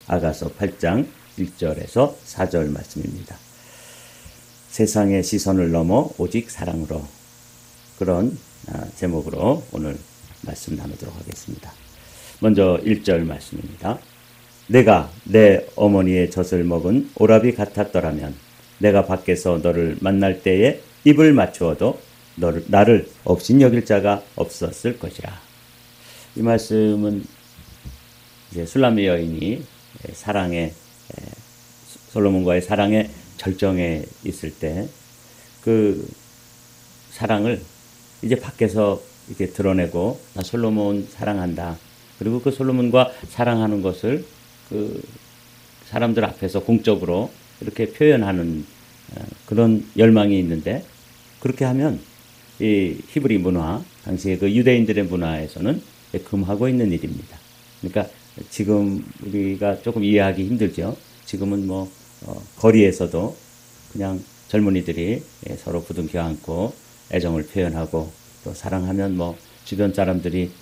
아가서 8장 1절에서 4절 말씀입니다. 세상의 시선을 넘어 오직 사랑으로, 그런 제목으로 오늘 말씀 나누도록 하겠습니다. 먼저 1절 말씀입니다. 내가 내 어머니의 젖을 먹은 오라비 같았더라면 내가 밖에서 너를 만날 때에 입을 맞추어도 나를 없인 여길 자가 없었을 것이라. 이 말씀은 이제 술람미 여인이 솔로몬과의 사랑의 절정에 있을 때 그 사랑을 이제 밖에서 이렇게 드러내고, 나 솔로몬 사랑한다. 그리고 그 솔로몬과 사랑하는 것을 그 사람들 앞에서 공적으로 이렇게 표현하는 그런 열망이 있는데, 그렇게 하면 이 히브리 문화, 당시의 그 유대인들의 문화에서는 금하고 있는 일입니다. 그러니까 지금 우리가 조금 이해하기 힘들죠. 지금은 거리에서도 그냥 젊은이들이 서로 부둥켜 안고 애정을 표현하고, 또 사랑하면 주변 사람들이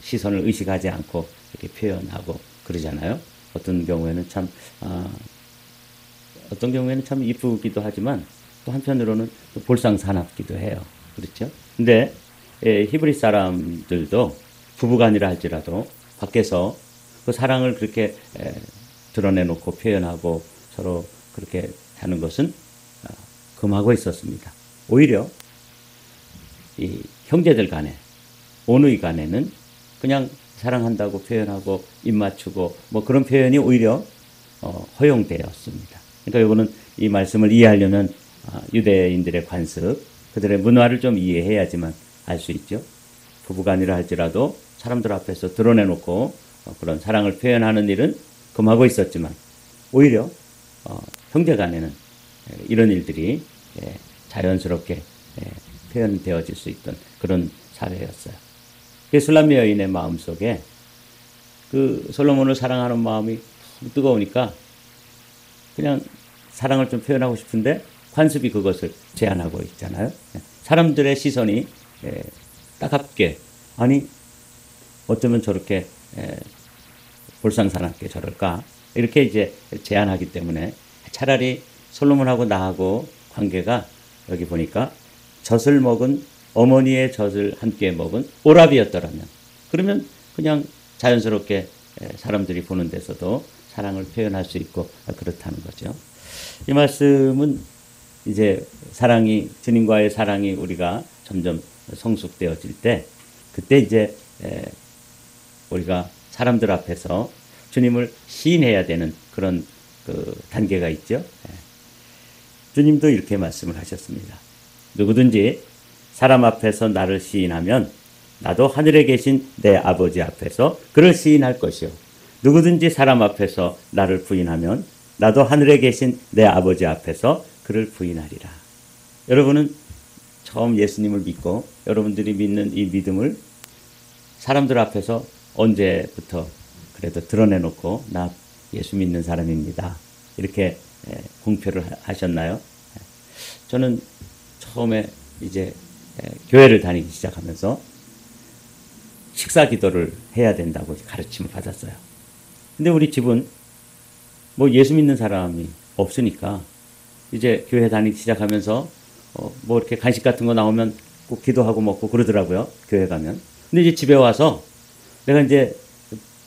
시선을 의식하지 않고 이렇게 표현하고 그러잖아요. 어떤 경우에는 참 이쁘기도 하지만 또 한편으로는 또 볼상사납기도 해요. 그렇죠? 근데 히브리 사람들도 부부간이라 할지라도 밖에서 그 사랑을 그렇게 드러내놓고 표현하고 서로 그렇게 하는 것은 금하고 있었습니다. 오히려 이 형제들 간에, 오누이 간에는 그냥 사랑한다고 표현하고 입 맞추고 그런 표현이 오히려 허용되었습니다. 그러니까 이거는 이 말씀을 이해하려면 유대인들의 관습, 그들의 문화를 좀 이해해야지만 알 수 있죠. 부부간이라 할지라도 사람들 앞에서 드러내놓고 그런 사랑을 표현하는 일은 금하고 있었지만, 오히려 형제간에는 이런 일들이 자연스럽게 표현되어질 수 있던 그런 사회였어요. 술람미 여인의 마음속에 그 솔로몬을 사랑하는 마음이 뜨거우니까 그냥 사랑을 좀 표현하고 싶은데 관습이 그것을 제한하고 있잖아요. 사람들의 시선이 따갑게, 아니 어쩌면 저렇게 볼상사납게 저럴까, 이렇게 이제 제한하기 때문에 차라리 솔로몬하고 나하고 관계가, 여기 보니까 젖을 먹은, 어머니의 젖을 함께 먹은 오라비였더라면, 그러면 그냥 자연스럽게 사람들이 보는 데서도 사랑을 표현할 수 있고 그렇다는 거죠. 이 말씀은 이제 주님과의 사랑이 우리가 점점 성숙되어질 때, 그때 이제 우리가 사람들 앞에서 주님을 시인해야 되는 그런 그 단계가 있죠. 주님도 이렇게 말씀을 하셨습니다. 누구든지 사람 앞에서 나를 시인하면 나도 하늘에 계신 내 아버지 앞에서 그를 시인할 것이요, 누구든지 사람 앞에서 나를 부인하면 나도 하늘에 계신 내 아버지 앞에서 그를 부인하리라. 여러분은 처음 예수님을 믿고 여러분들이 믿는 이 믿음을 사람들 앞에서 언제부터 그래도 드러내놓고 나 예수 믿는 사람입니다, 이렇게 공표를 하셨나요? 저는 처음에 이제 교회를 다니기 시작하면서 식사 기도를 해야 된다고 가르침을 받았어요. 근데 우리 집은 예수 믿는 사람이 없으니까 이제 교회 다니기 시작하면서 이렇게 간식 같은 거 나오면 꼭 기도하고 먹고 그러더라고요, 교회 가면. 근데 이제 집에 와서 내가 이제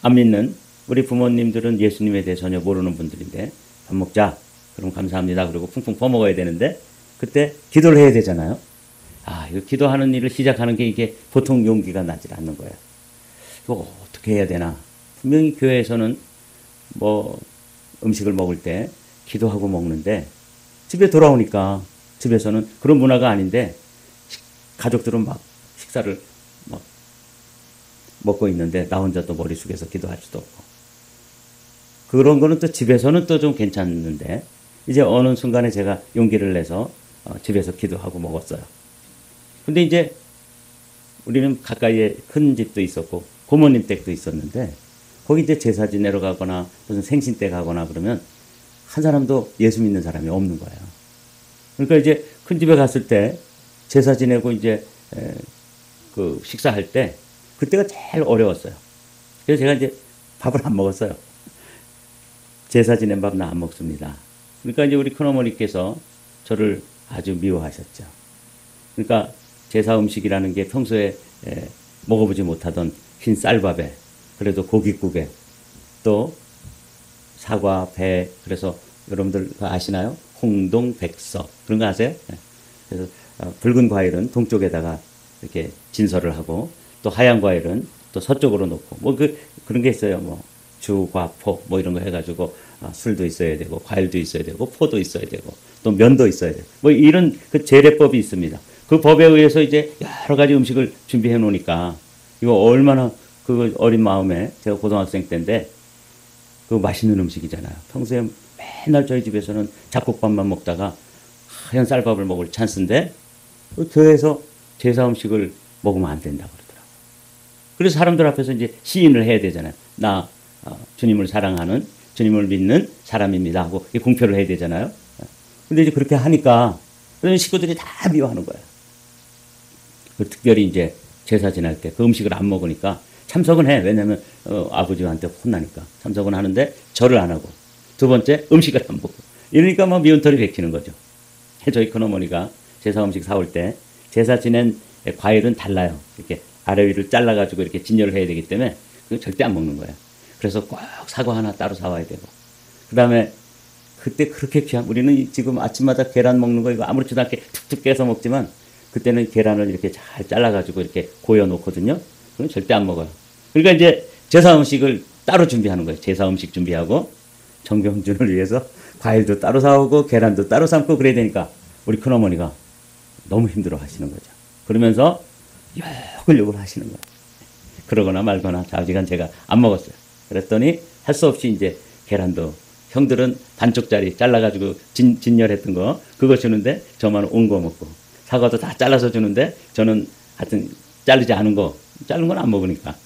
안 믿는 우리 부모님들은 예수님에 대해 전혀 모르는 분들인데, 밥 먹자, 그럼 감사합니다, 그리고 쿵쿵 퍼먹어야 되는데 그때 기도를 해야 되잖아요. 이거 기도하는 일을 시작하는 게 이게 보통 용기가 나질 않는 거예요. 이거 어떻게 해야 되나. 분명히 교회에서는 음식을 먹을 때 기도하고 먹는데, 집에 돌아오니까 집에서는 그런 문화가 아닌데 가족들은 막 식사를 막 먹고 있는데 나 혼자 또 머리 숙여서 기도할 수도 없고, 그런 거는 또 집에서는 또 좀 괜찮은데, 이제 어느 순간에 제가 용기를 내서 집에서 기도하고 먹었어요. 근데 이제 우리는 가까이에 큰 집도 있었고 고모님 댁도 있었는데, 거기 이제 제사 지내러 가거나 무슨 생신 때 가거나 그러면 한 사람도 예수 믿는 사람이 없는 거예요. 그러니까 이제 큰 집에 갔을 때 제사 지내고 이제 그 식사할 때 그때가 제일 어려웠어요. 그래서 제가 이제 밥을 안 먹었어요. 제사 지낸 밥 나 안 먹습니다. 그러니까 이제 우리 큰어머니께서 저를 아주 미워하셨죠. 그러니까 제사 음식이라는 게 평소에 먹어보지 못하던 흰 쌀밥에 그래도 고깃국에 또 사과, 배, 그래서 여러분들 아시나요? 홍동, 백서 그런 거 아세요? 그래서 붉은 과일은 동쪽에다가 이렇게 진설을 하고 또 하얀 과일은 또 서쪽으로 놓고 뭐 그런 게 있어요. 뭐 주, 과, 포 뭐 이런 거 해가지고 술도 있어야 되고 과일도 있어야 되고 포도 있어야 되고 또 면도 있어야 되고 뭐 이런 그 제례법이 있습니다. 그 법에 의해서 이제 여러 가지 음식을 준비해 놓으니까 이거 얼마나 그 어린 마음에 제가 고등학생 때인데 그 맛있는 음식이잖아요. 평소에 맨날 저희 집에서는 잡곡밥만 먹다가 하얀 쌀밥을 먹을 찬스인데 교회에서 제사 음식을 먹으면 안 된다고 그러더라고요. 그래서 사람들 앞에서 이제 시인을 해야 되잖아요. 나 주님을 사랑하는 주님을 믿는 사람입니다 하고 공표를 해야 되잖아요. 근데 이제 그렇게 하니까 그런 식구들이 다 미워하는 거예요. 특별히 이제 제사 지날 때 그 음식을 안 먹으니까 참석은 해. 왜냐면 아버지한테 혼나니까 참석은 하는데 절을 안 하고 두 번째 음식을 안 먹고 이러니까 뭐 미운 털이 베끼는 거죠. 저희 큰어머니가 제사 음식 사올 때 제사 지낸 과일은 달라요. 이렇게 아래 위를 잘라가지고 이렇게 진열을 해야 되기 때문에 그거 절대 안 먹는 거예요. 그래서 꼭 사과 하나 따로 사와야 되고 그 다음에 그때 그렇게 귀한 우리는 지금 아침마다 계란 먹는 거 이거 아무렇지도 않게 툭툭 깨서 먹지만 그때는 계란을 이렇게 잘 잘라가지고 이렇게 고여 놓거든요. 그건 절대 안 먹어요. 그러니까 이제 제사 음식을 따로 준비하는 거예요. 제사 음식 준비하고 정경준을 위해서 과일도 따로 사오고 계란도 따로 삶고 그래야 되니까 우리 큰어머니가 너무 힘들어 하시는 거죠. 그러면서 욕을 하시는 거예요. 그러거나 말거나 좌지간 제가 안 먹었어요. 그랬더니 할 수 없이 이제 계란도 형들은 반쪽짜리 잘라가지고 진열했던 거 그거 주는데 저만 온 거 먹고 사과도 다 잘라서 주는데 저는 하여튼 자르지 않은 거 자른 건 안 먹으니까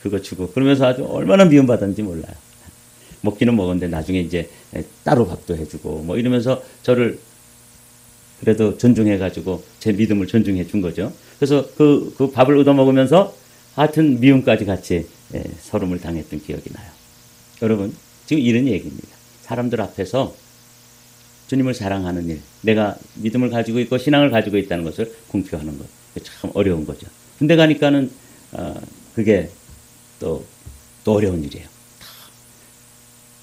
그거 주고 그러면서 아주 얼마나 미움받았는지 몰라요. 먹기는 먹었는데 나중에 이제 따로 밥도 해주고 뭐 이러면서 저를 그래도 존중해가지고 제 믿음을 존중해 준 거죠. 그래서 그 밥을 얻어 먹으면서 하여튼 미움까지 같이 서름을 당했던 기억이 나요. 여러분 지금 이런 얘기입니다. 사람들 앞에서 주님을 사랑하는 일, 내가 믿음을 가지고 있고 신앙을 가지고 있다는 것을 공표하는 것, 참 어려운 거죠. 군대 가니까는 그게 또 어려운 일이에요.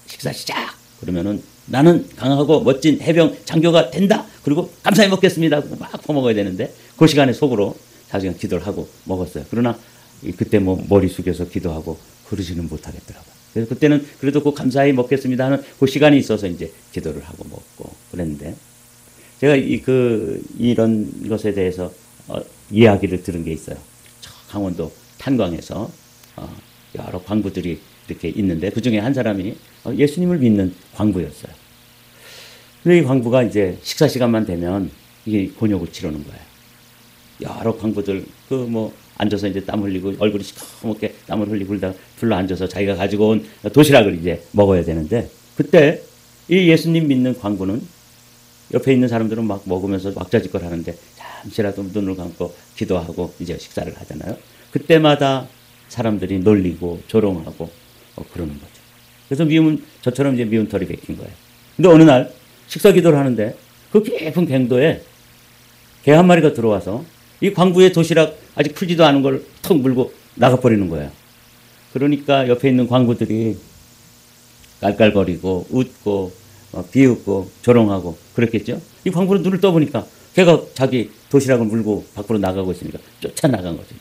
식사 시작! 그러면은 나는 강하고 멋진 해병 장교가 된다. 그리고 감사히 먹겠습니다. 막 퍼먹어야 되는데 그 시간에 속으로 4시간 기도를 하고 먹었어요. 그러나 그때 뭐 머리 숙여서 기도하고 그러지는 못하겠더라고요. 그래서 그때는 그래도 그 감사히 먹겠습니다 하는 그 시간이 있어서 이제 기도를 하고 먹고 그랬는데 제가 이런 것에 대해서 이야기를 들은 게 있어요. 강원도 탄광에서 여러 광부들이 이렇게 있는데 그 중에 한 사람이 예수님을 믿는 광부였어요. 근데 이 광부가 이제 식사 시간만 되면 이게 곤욕을 치르는 거예요. 여러 광부들 앉아서 이제 땀 흘리고 얼굴이 시커멓게 땀을 흘리고 그러다가 둘러 앉아서 자기가 가지고 온 도시락을 이제 먹어야 되는데 그때 이 예수님 믿는 광부는 옆에 있는 사람들은 막 먹으면서 왁자지껄 하는데 잠시라도 눈을 감고 기도하고 이제 식사를 하잖아요. 그때마다 사람들이 놀리고 조롱하고 그러는 거죠. 그래서 저처럼 이제 미운 털이 베낀 거예요. 근데 어느 날 식사 기도를 하는데 그 깊은 갱도에 개 한 마리가 들어와서 이 광부의 도시락 아직 풀지도 않은 걸 턱 물고 나가버리는 거예요. 그러니까 옆에 있는 광부들이 깔깔거리고 웃고 비웃고 조롱하고 그랬겠죠. 이 광부는 눈을 떠보니까 걔가 자기 도시락을 물고 밖으로 나가고 있으니까 쫓아나간 거죠.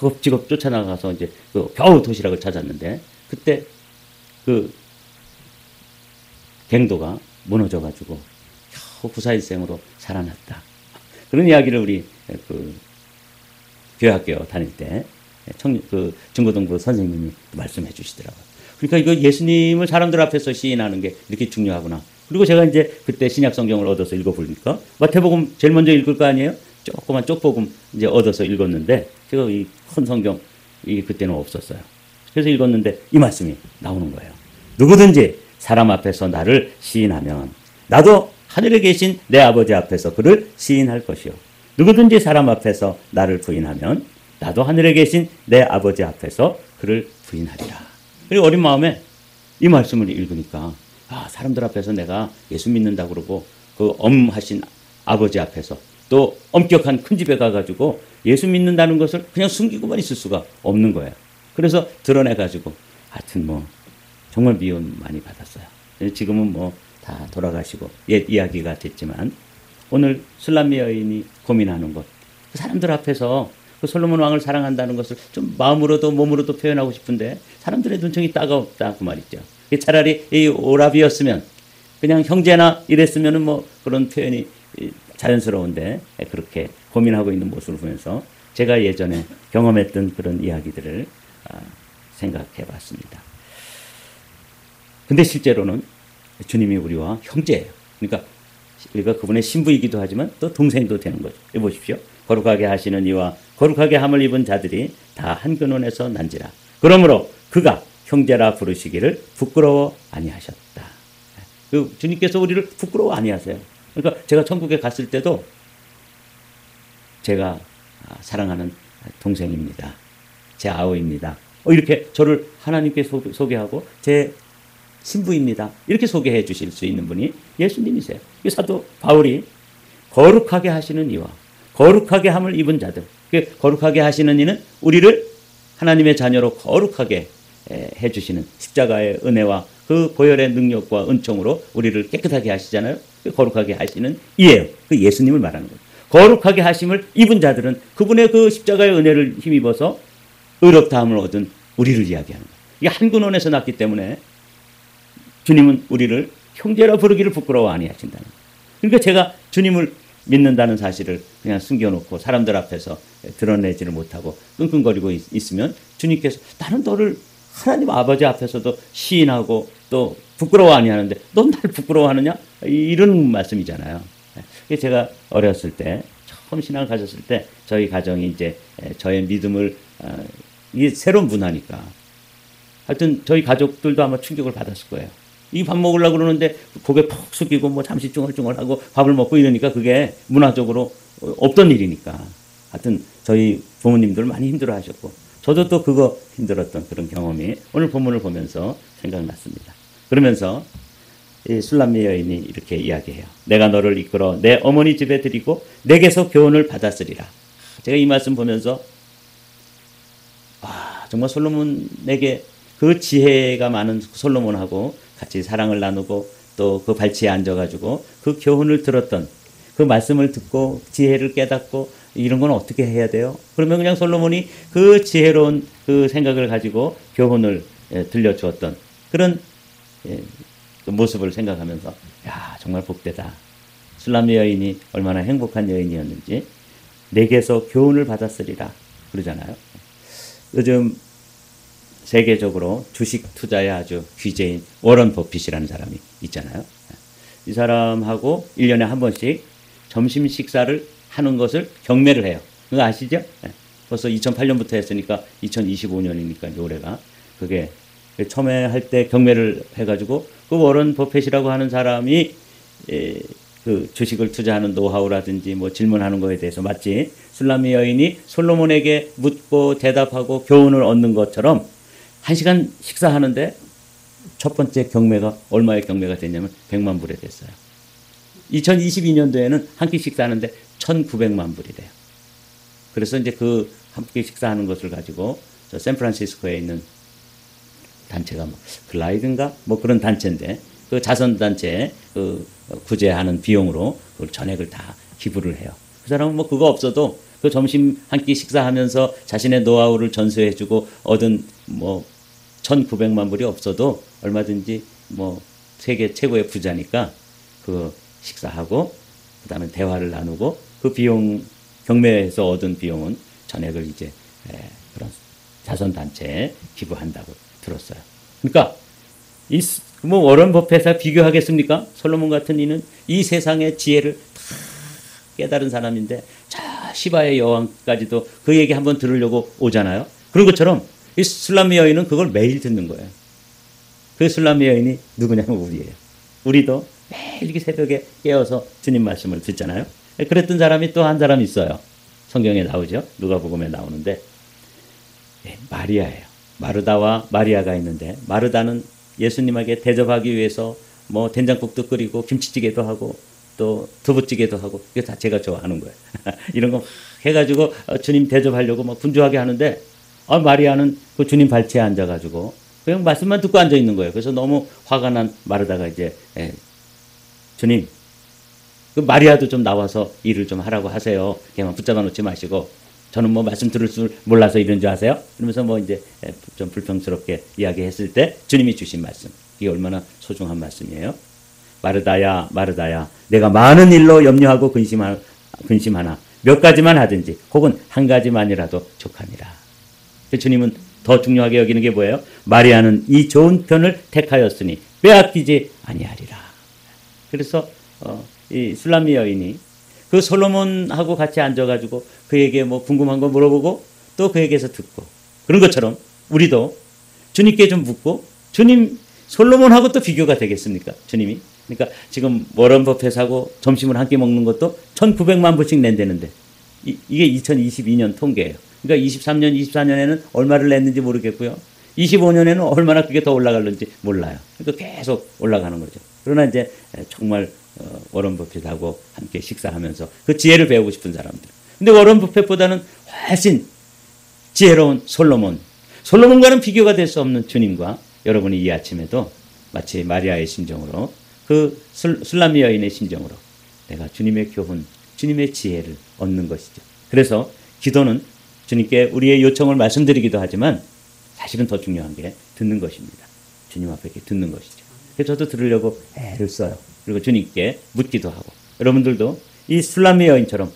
허겁지겁 쫓아나가서 이제 겨우 도시락을 찾았는데 그때 그 갱도가 무너져가지고 겨우 구사일생으로 살아났다. 그런 이야기를 우리 교회학교 다닐 때 중고등부 선생님이 말씀해 주시더라고요. 그러니까 이거 예수님을 사람들 앞에서 시인하는 게 이렇게 중요하구나. 그리고 제가 이제 그때 신약 성경을 얻어서 읽어보니까 마태복음 제일 먼저 읽을 거 아니에요? 조그만 쪽복음 이제 얻어서 읽었는데 제가 이 큰 성경 그때는 없었어요. 그래서 읽었는데 이 말씀이 나오는 거예요. 누구든지 사람 앞에서 나를 시인하면 나도 하늘에 계신 내 아버지 앞에서 그를 시인할 것이요. 누구든지 사람 앞에서 나를 부인하면 나도 하늘에 계신 내 아버지 앞에서 그를 부인하리라. 그리고 어린 마음에 이 말씀을 읽으니까 사람들 앞에서 내가 예수 믿는다 그러고 그 엄하신 아버지 앞에서 또 엄격한 큰 집에 가가지고 예수 믿는다는 것을 그냥 숨기고만 있을 수가 없는 거예요. 그래서 드러내가지고 하여튼 뭐 정말 미움 많이 받았어요. 지금은 뭐 다 돌아가시고 옛 이야기가 됐지만 오늘 술람미 여인이 고민하는 것, 사람들 앞에서 그 솔로몬 왕을 사랑한다는 것을 좀 마음으로도 몸으로도 표현하고 싶은데 사람들의 눈총이 따가웠다 그 말이죠. 차라리 이 오라비였으면 그냥 형제나 이랬으면은 뭐 그런 표현이 자연스러운데 그렇게 고민하고 있는 모습을 보면서 제가 예전에 경험했던 그런 이야기들을 생각해 봤습니다. 근데 실제로는 주님이 우리와 형제예요. 그러니까 우리가 그분의 신부이기도 하지만 또 동생도 되는 거죠. 보십시오. 거룩하게 하시는 이와 거룩하게 함을 입은 자들이 다 한 근원에서 난지라. 그러므로 그가 형제라 부르시기를 부끄러워 아니하셨다. 그 주님께서 우리를 부끄러워 아니하세요. 그러니까 제가 천국에 갔을 때도 제가 사랑하는 동생입니다. 제 아우입니다. 이렇게 저를 하나님께 소개하고 제 신부입니다. 이렇게 소개해 주실 수 있는 분이 예수님이세요. 사도 바울이 거룩하게 하시는 이와 거룩하게 함을 입은 자들. 거룩하게 하시는 이는 우리를 하나님의 자녀로 거룩하게 해주시는 십자가의 은혜와 그 보혈의 능력과 은총으로 우리를 깨끗하게 하시잖아요. 거룩하게 하시는 이예요. 그 예수님을 말하는 거예요. 거룩하게 하심을 입은 자들은 그분의 그 십자가의 은혜를 힘입어서 의롭다함을 얻은 우리를 이야기하는 거예요. 이게 한 근원에서 났기 때문에 주님은 우리를 형제라 부르기를 부끄러워 아니하신다는 거예요. 그러니까 제가 주님을 믿는다는 사실을 그냥 숨겨놓고 사람들 앞에서 드러내지를 못하고 끙끙거리고 있으면 주님께서 나는 너를 하나님 아버지 앞에서도 시인하고 또 부끄러워 아니하는데 넌 나를 부끄러워하느냐? 이런 말씀이잖아요. 제가 어렸을 때 처음 신앙을 가졌을 때 저희 가정이 이제 저의 믿음을 이게 새로운 문화니까 하여튼 저희 가족들도 아마 충격을 받았을 거예요. 이 밥 먹으려고 그러는데 고개 푹 숙이고 뭐 잠시 쭝얼쭝얼하고 밥을 먹고 이러니까 그게 문화적으로 없던 일이니까 하여튼 저희 부모님들 많이 힘들어 하셨고 저도 또 그거 힘들었던 그런 경험이 오늘 본문을 보면서 생각났습니다. 그러면서 이 술람미 여인이 이렇게 이야기해요. 내가 너를 이끌어 내 어머니 집에 드리고 내게서 교훈을 받았으리라. 제가 이 말씀 보면서 정말 솔로몬에게 그 지혜가 많은 솔로몬하고 같이 사랑을 나누고 또 그 발치에 앉아가지고 그 교훈을 들었던 그 말씀을 듣고 지혜를 깨닫고 이런 건 어떻게 해야 돼요? 그러면 그냥 솔로몬이 그 지혜로운 그 생각을 가지고 교훈을 들려주었던 그런 모습을 생각하면서 정말 복되다. 술람미 여인이 얼마나 행복한 여인이었는지 내게서 교훈을 받았으리라 그러잖아요. 요즘 세계적으로 주식 투자에 아주 귀재인 워런 버핏이라는 사람이 있잖아요. 이 사람하고 1년에 한 번씩 점심 식사를 하는 것을 경매를 해요. 그거 아시죠? 벌써 2008년부터 했으니까 2025년이니까 올해가 그게 처음에 할 때 경매를 해가지고 그 워런 버핏이라고 하는 사람이 그 주식을 투자하는 노하우라든지 뭐 질문하는 거에 대해서 마치 술람미 여인이 솔로몬에게 묻고 대답하고 교훈을 얻는 것처럼 1시간 식사하는데 첫 번째 경매가 얼마의 경매가 됐냐면 100만 불에 됐어요. 2022년도에는 한 끼 식사하는데 1,900만 불이래요. 그래서 이제 그 한 끼 식사하는 것을 가지고 저 샌프란시스코에 있는 단체가 뭐 글라이드인가 뭐 그런 단체인데 그 자선단체에 그 구제하는 비용으로 그 전액을 다 기부를 해요. 그 사람은 뭐 그거 없어도 그 점심 한 끼 식사하면서 자신의 노하우를 전수해주고 얻은 뭐 1,900만 불이 없어도 얼마든지 뭐 세계 최고의 부자니까 그 식사하고 그다음에 대화를 나누고 그 비용 경매에서 얻은 비용은 전액을 이제 그런 자선단체에 기부한다고 들었어요. 그러니까 이 뭐 워런 버핏에 비교하겠습니까? 솔로몬 같은 이는 이 세상의 지혜를 다 깨달은 사람인데 저 시바의 여왕까지도 그 얘기 한번 들으려고 오잖아요. 그런 것처럼 이 술람미 여인은 그걸 매일 듣는 거예요. 그 술람미 여인이 누구냐면 우리예요. 우리도 매일 이렇게 새벽에 깨어서 주님 말씀을 듣잖아요. 그랬던 사람이 또 한 사람 있어요. 성경에 나오죠. 누가복음에 나오는데 마리아예요. 마르다와 마리아가 있는데 마르다는 예수님에게 대접하기 위해서 뭐 된장국도 끓이고 김치찌개도 하고 또 두부찌개도 하고 이게 다 제가 좋아하는 거예요. 이런 거 해가지고 주님 대접하려고 막 분주하게 하는데 마리아는 그 주님 발치에 앉아가지고 그냥 말씀만 듣고 앉아 있는 거예요. 그래서 너무 화가 난 마르다가 이제 주님 그 마리아도 좀 나와서 일을 좀 하라고 하세요. 그냥 붙잡아 놓지 마시고 저는 뭐 말씀 들을 줄 몰라서 이런 줄 아세요? 그러면서 뭐 이제 좀 불평스럽게 이야기했을 때 주님이 주신 말씀 이게 얼마나 소중한 말씀이에요. 마르다야 마르다야 내가 많은 일로 염려하고 근심하나 몇 가지만 하든지 혹은 한 가지만이라도 족하니라. 주님은 더 중요하게 여기는 게 뭐예요? 마리아는 이 좋은 편을 택하였으니 빼앗기지 아니하리라. 그래서 이 술람미 여인이 그 솔로몬하고 같이 앉아가지고 그에게 뭐 궁금한 거 물어보고 또 그에게서 듣고 그런 것처럼 우리도 주님께 좀 묻고 주님 솔로몬하고 또 비교가 되겠습니까? 주님이 그러니까 지금 워런 버핏하고 점심을 함께 먹는 것도 1900만 불씩 낸다는데 이게 2022년 통계예요. 그러니까 23년, 24년에는 얼마를 냈는지 모르겠고요. 25년에는 얼마나 그게 더 올라갈는지 몰라요. 그러니까 계속 올라가는 거죠. 그러나 이제 정말 워런 버핏하고 함께 식사하면서 그 지혜를 배우고 싶은 사람들. 근데 워런 버핏보다는 훨씬 지혜로운 솔로몬과는 비교가 될 수 없는 주님과 여러분이 이 아침에도 마치 마리아의 심정으로 그 술람미 여인의 심정으로 내가 주님의 교훈, 주님의 지혜를 얻는 것이죠. 그래서 기도는 주님께 우리의 요청을 말씀드리기도 하지만 사실은 더 중요한 게 듣는 것입니다. 주님 앞에 듣는 것이죠. 그래서 저도 들으려고 애를 써요. 그리고 주님께 묻기도 하고 여러분들도 이 술람미 여인처럼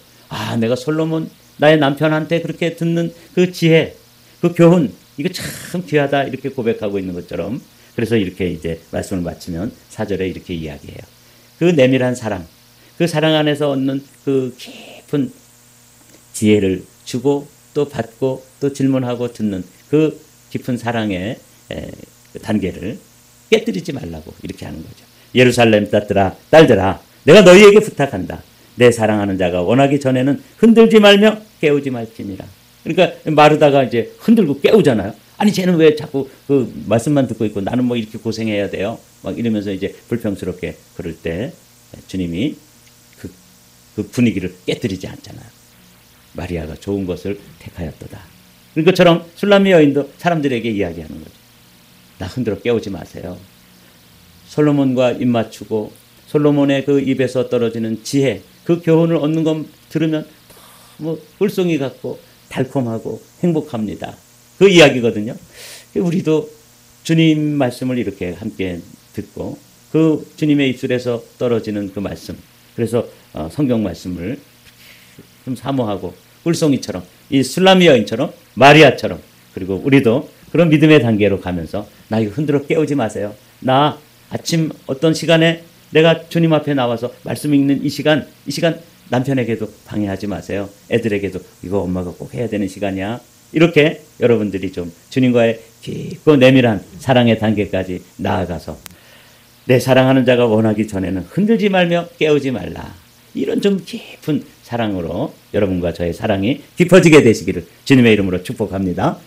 내가 솔로몬 나의 남편한테 그렇게 듣는 그 지혜, 그 교훈 이거 참 귀하다 이렇게 고백하고 있는 것처럼 그래서 이렇게 이제 말씀을 마치면 4절에 이렇게 이야기해요. 그 내밀한 사랑, 그 사랑 안에서 얻는 그 깊은 지혜를 주고 또 받고 또 질문하고 듣는 그 깊은 사랑의 단계를 깨뜨리지 말라고 이렇게 하는 거죠. 예루살렘 딸들아 내가 너희에게 부탁한다. 내 사랑하는 자가 원하기 전에는 흔들지 말며 깨우지 말지니라. 그러니까 마르다가 이제 흔들고 깨우잖아요. 아니 쟤는 왜 자꾸 그 말씀만 듣고 있고 나는 뭐 이렇게 고생해야 돼요. 막 이러면서 이제 불평스럽게 그럴 때 주님이 그 분위기를 깨뜨리지 않잖아요. 마리아가 좋은 것을 택하였도다. 그런 것처럼 술람미 여인도 사람들에게 이야기하는 거죠. 나 흔들어 깨우지 마세요. 솔로몬과 입맞추고 솔로몬의 그 입에서 떨어지는 지혜, 그 교훈을 얻는 것 들으면 너무 꿀송이 같고 달콤하고 행복합니다. 그 이야기거든요. 우리도 주님 말씀을 이렇게 함께 듣고 그 주님의 입술에서 떨어지는 그 말씀, 그래서 성경 말씀을 좀 사모하고 꿀송이처럼 이 술람미 여인처럼 마리아처럼 그리고 우리도 그런 믿음의 단계로 가면서 나 이거 흔들어 깨우지 마세요. 나 아침 어떤 시간에 내가 주님 앞에 나와서 말씀 읽는 이 시간 남편에게도 방해하지 마세요. 애들에게도 이거 엄마가 꼭 해야 되는 시간이야. 이렇게 여러분들이 좀 주님과의 깊고 내밀한 사랑의 단계까지 나아가서 내 사랑하는 자가 원하기 전에는 흔들지 말며 깨우지 말라. 이런 좀 깊은 사랑으로 여러분과 저의 사랑이 깊어지게 되시기를 주님의 이름으로 축복합니다.